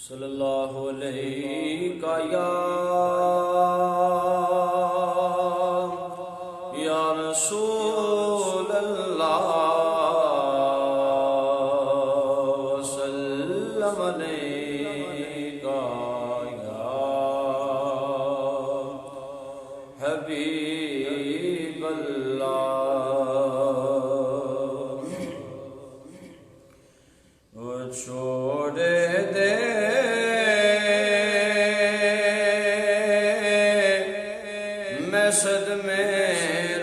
صلی اللہ علیہ یا رسول اللہ وسلم علیہ یا حبیب اللہ چھوڑ دے میں صدمے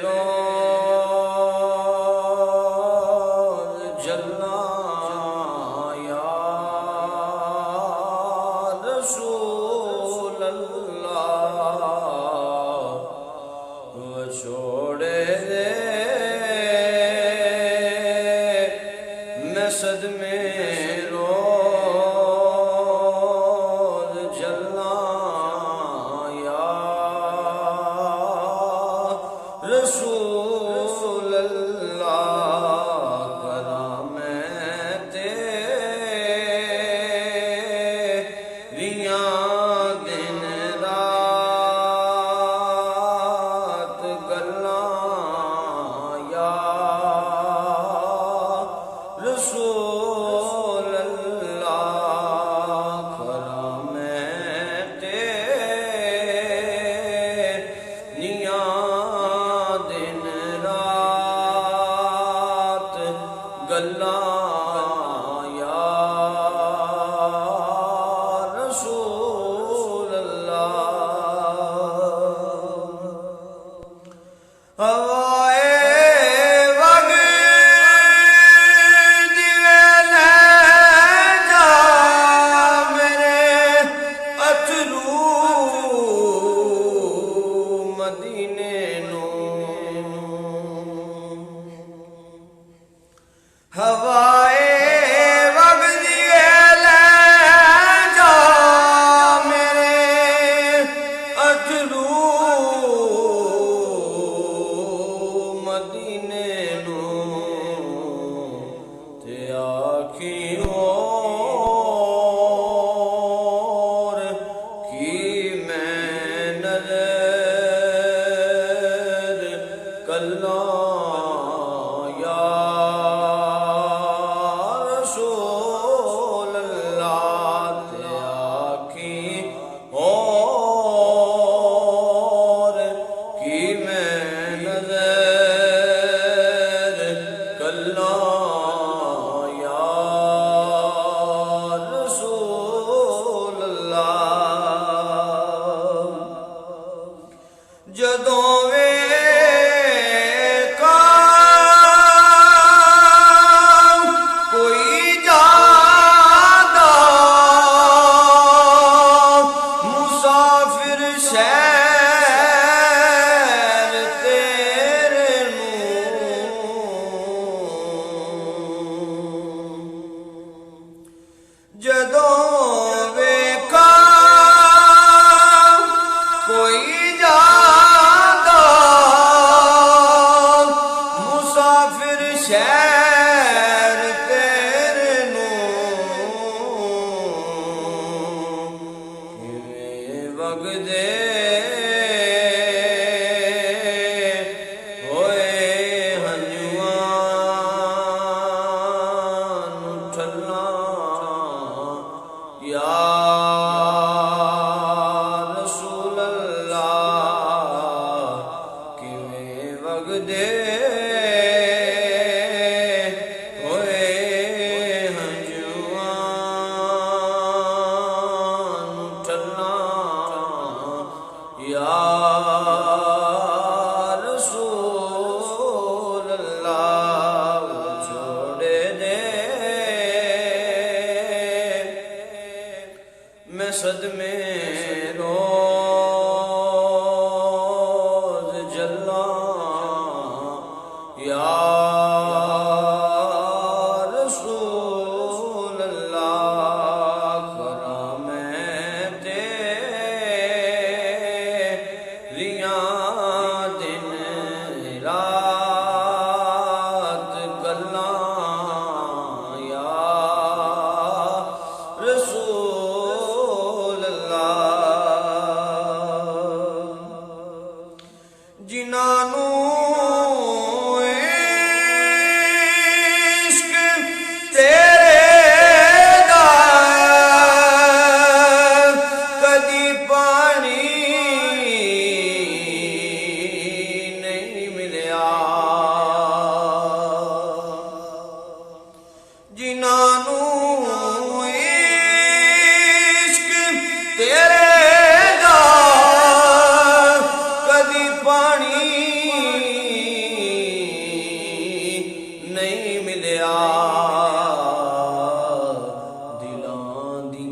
روز جلنا یا رسول اللہ چھوڑ دے میں صدمے رسول اللہ کرام تیریاں دن رات گلاں یا رسول اللہ کرام تیریاں گلاں یا رسول اللہ ہوائے وقت دیوے جا میرے اترو مدینے ہوائے وقت لے جا میرے اترو مدینے نو تے آکھی اور کی میں نظر کلاں جدوں ویکھا کوئی جادا مسافر شہر تیرے نوں جدوں ویکھا کوئی شہر تیرے نوں کیویں وگدے ہوئے ہنجواں نوں ٹھلاں یا رسول اللہ کیویں وگدے یا رسول اللہ چھوڑ دے میں صدمے روز جلاں یا رسول اللہ کرام دن رات گلاں یا رسول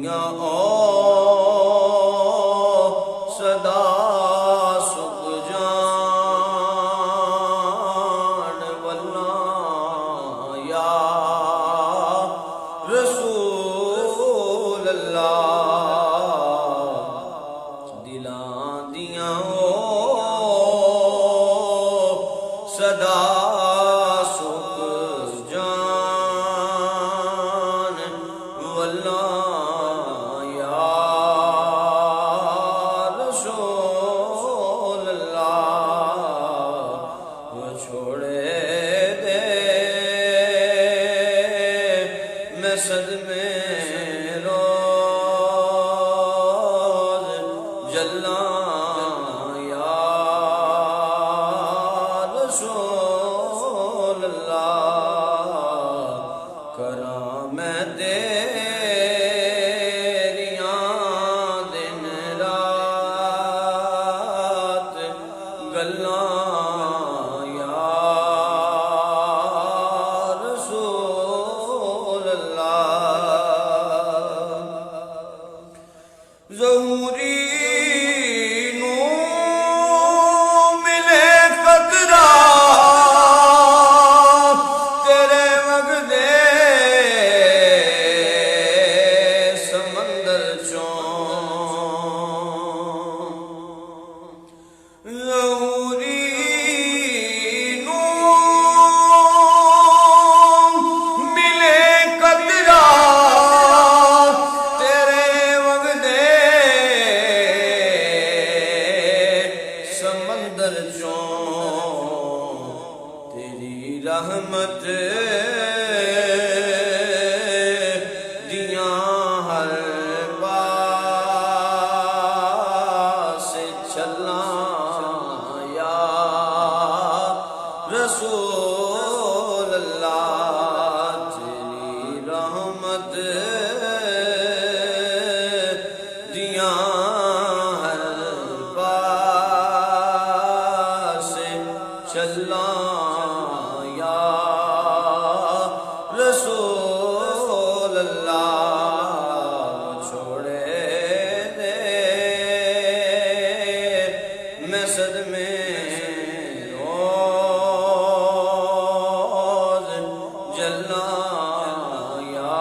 ਦੀਆਂ ਸਦਾ ਸੁਖ ਜਾਣ ਵੱਲਾ ਯਾ ਰਸੂਲ ਅੱਲਾਹ ਦਿਲਾਂ ਦੀਆਂ ਸਦਾ ਸੁਖ ਜਾਣ ਵੱਲਾ ਯਾ ਰਸੂਲ ਅੱਲਾਹ ਵਿਛੋੜੇ ਦੇ ਮੈਂ ਸਦਮੇ ਰੋਜ਼ ਜੱਲਾਂ ਯਾ ਰਸੂਲ ਅੱਲਾਹ ਕਰਾਂ ਮੈਂ ਤੇਰੀਆਂ ਦਿਨ ਰਾਤ ਗੱਲਾਂ ਯਾ ਰਸੂਲ ਅੱਲਾਹ ਜ਼ਹੂਰੀ ਨੂੰ ਮਿਲੇ ਕਦਰਾ ਤੇਰੇ ਵਗਦੇ ਸਮੰਦਰ ਚੋਂ ਜ਼ਹੂਰੀ ਨੂੰ ਮਿਲੇ ਕਦਰਾ ਤੇਰੇ ਵਗਦੇ ਸਮੰਦਰ ਚੋਂ ਤੇਰੀ ਰਹਿਮਤ ਦੀਆਂ ਹਰ ਪਾਸੇ ਛੱਲਾਂ ਯਾ ਰਸੂਲ ਅੱਲਾਹ ਤੇਰੀ ਰਹਿਮਤ ਦੀਆਂ ਹਰ ਪਾਸੇ ਛੱਲਾਂ ਯਾ ਰਸੂਲ ਅੱਲਾਹ ਛੋੜੇ ਦੇ ਮੈਂ ਸਦਮੇ ਰੋਜ਼ ਜੱਲਾਂ ਯਾ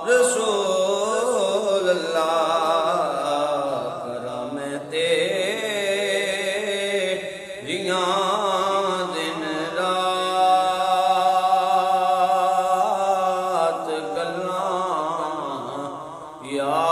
ਰਸੂਲ ਅੱਲਾਹ ਕਰਾਂ ਮੈਂ ਤੇਰੀਆਂ ਦਿਨ ਰਾਤ ਗੱਲਾਂ ਯਾ